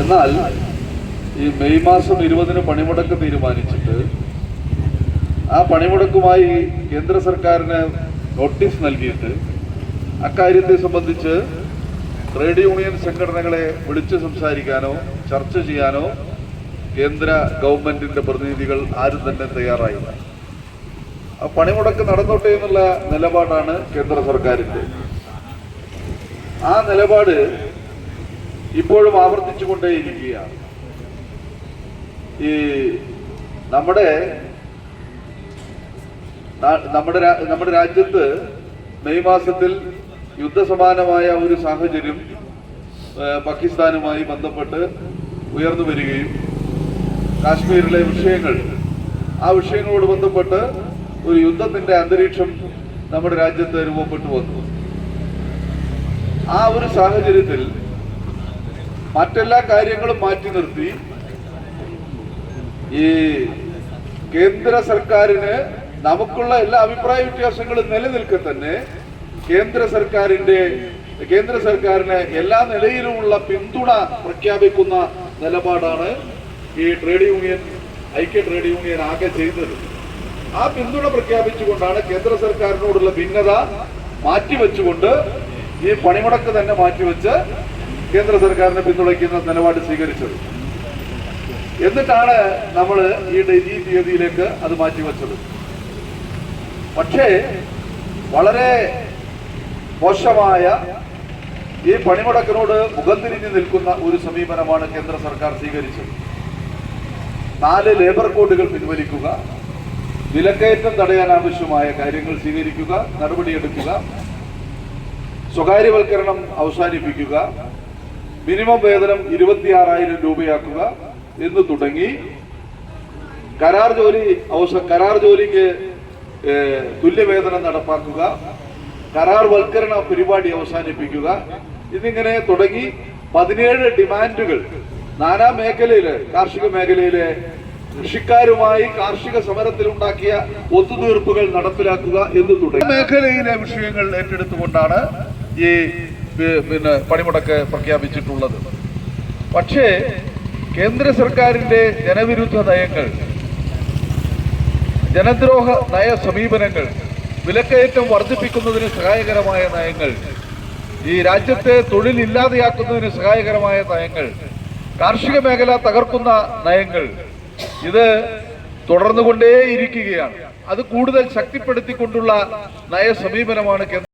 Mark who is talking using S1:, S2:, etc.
S1: എന്നാൽ ഈ മെയ് മാസം 20-ന് പണിമുടക്ക് തീരുമാനിച്ചിട്ട് ആ പണിമുടക്കുമായി കേന്ദ്ര സർക്കാരിന് നോട്ടീസ് നൽകിയിട്ട് അക്കാര്യത്തെ സംബന്ധിച്ച് ട്രേഡ് യൂണിയൻ സംഘടനകളെ വിളിച്ച് സംസാരിക്കാനോ ചർച്ച ചെയ്യാനോ കേന്ദ്ര ഗവൺമെന്റിന്റെ പ്രതിനിധികൾ ആരും തന്നെ തയ്യാറായില്ല. ആ പണിമുടക്ക് നടന്നോട്ടെ എന്നുള്ള നിലപാടാണ് കേന്ദ്ര സർക്കാരിന്റെ. ആ നിലപാട് ഇപ്പോഴും ആവർത്തിച്ചുകൊണ്ടേയിരിക്കുകയാണ്. ഈ നമ്മുടെ രാജ്യത്ത് മെയ് മാസത്തിൽ യുദ്ധസമാനമായ ഒരു സാഹചര്യം പാകിസ്ഥാനുമായി ബന്ധപ്പെട്ട് ഉയർന്നു വരികയും കാശ്മീരിലെ ആ വിഷയങ്ങളോട് ബന്ധപ്പെട്ട് ഒരു യുദ്ധത്തിന്റെ അന്തരീക്ഷം നമ്മുടെ രാജ്യത്ത് രൂപപ്പെട്ടു വന്നു. ആ ഒരു സാഹചര്യത്തിൽ മറ്റെല്ലാ കാര്യങ്ങളും മാറ്റി നിർത്തി ഈ കേന്ദ്ര സർക്കാരിന് നമുക്കുള്ള എല്ലാ അഭിപ്രായ വ്യത്യാസങ്ങളും നിലനിൽക്കെ തന്നെ കേന്ദ്ര സർക്കാരിന് എല്ലാ നിലയിലുമുള്ള പിന്തുണ പ്രഖ്യാപിക്കുന്ന നിലപാടാണ് ഈ ഐക്യ ട്രേഡ് യൂണിയൻ ആകെ ചെയ്തത്. ആ പിന്തുണ പ്രഖ്യാപിച്ചുകൊണ്ടാണ് കേന്ദ്ര സർക്കാരിനോടുള്ള ഭിന്നത മാറ്റിവെച്ചുകൊണ്ട് ഈ പണിമുടക്ക് തന്നെ മാറ്റിവെച്ച് കേന്ദ്ര സർക്കാരിനെ പിന്തുണയ്ക്കുന്ന നിലപാട് സ്വീകരിച്ചത്. എന്നിട്ടാണ് നമ്മൾ ഈ തീയതിയിലേക്ക് അത് മാറ്റിവെച്ചത്. പക്ഷേ വളരെ മോശമായ ഈ പണിമുടക്കിനോട് മുഖം തിരിഞ്ഞു നിൽക്കുന്ന ഒരു സമീപനമാണ് കേന്ദ്ര സർക്കാർ സ്വീകരിച്ചത്. 4 ലേബർ കോഡുകൾ പിൻവലിക്കുക, വിലക്കയറ്റം തടയാൻ ആവശ്യമായ കാര്യങ്ങൾ സ്വീകരിക്കുക, നടപടിയെടുക്കുക, സ്വകാര്യവൽക്കരണം അവസാനിപ്പിക്കുക, മിനിമം വേതനം 26,000 രൂപയാക്കുക എന്ന് തുടങ്ങി കരാർ ജോലിക്ക് തുല്യവേതനം നടപ്പാക്കുക, കരാർവൽക്കരണ പരിപാടി അവസാനിപ്പിക്കുക, ഇതിങ്ങനെ തുടങ്ങി 17 ഡിമാൻഡുകൾ നാനാ മേഖലയില് കാർഷിക മേഖലയിലെ കൃഷിക്കാരുമായി കാർഷിക സമരത്തിലുണ്ടാക്കിയ ഒത്തുതീർപ്പുകൾ നടപ്പിലാക്കുക എന്ന് തുടങ്ങി മേഖലയിലെ വിഷയങ്ങൾ ഏറ്റെടുത്തുകൊണ്ടാണ് ഈ പണിമുടക്ക് പ്രഖ്യാപിച്ചിട്ടുള്ളത്. പക്ഷേ കേന്ദ്ര സർക്കാരിന്റെ ജനവിരുദ്ധ നയങ്ങൾ, ജനദ്രോഹ നയ സമീപനങ്ങൾ, വിലക്കയറ്റം വർദ്ധിപ്പിക്കുന്നതിന് സഹായകരമായ നയങ്ങൾ, ഈ രാജ്യത്തെ തൊഴിലില്ലാതെയാക്കുന്നതിന് സഹായകരമായ നയങ്ങൾ, കാർഷിക മേഖല തകർക്കുന്ന നയങ്ങൾ, ഇത് തുടർന്നുകൊണ്ടേയിരിക്കുകയാണ്. അത് കൂടുതൽ ശക്തിപ്പെടുത്തിക്കൊണ്ടുള്ള നയ സമീപനമാണ്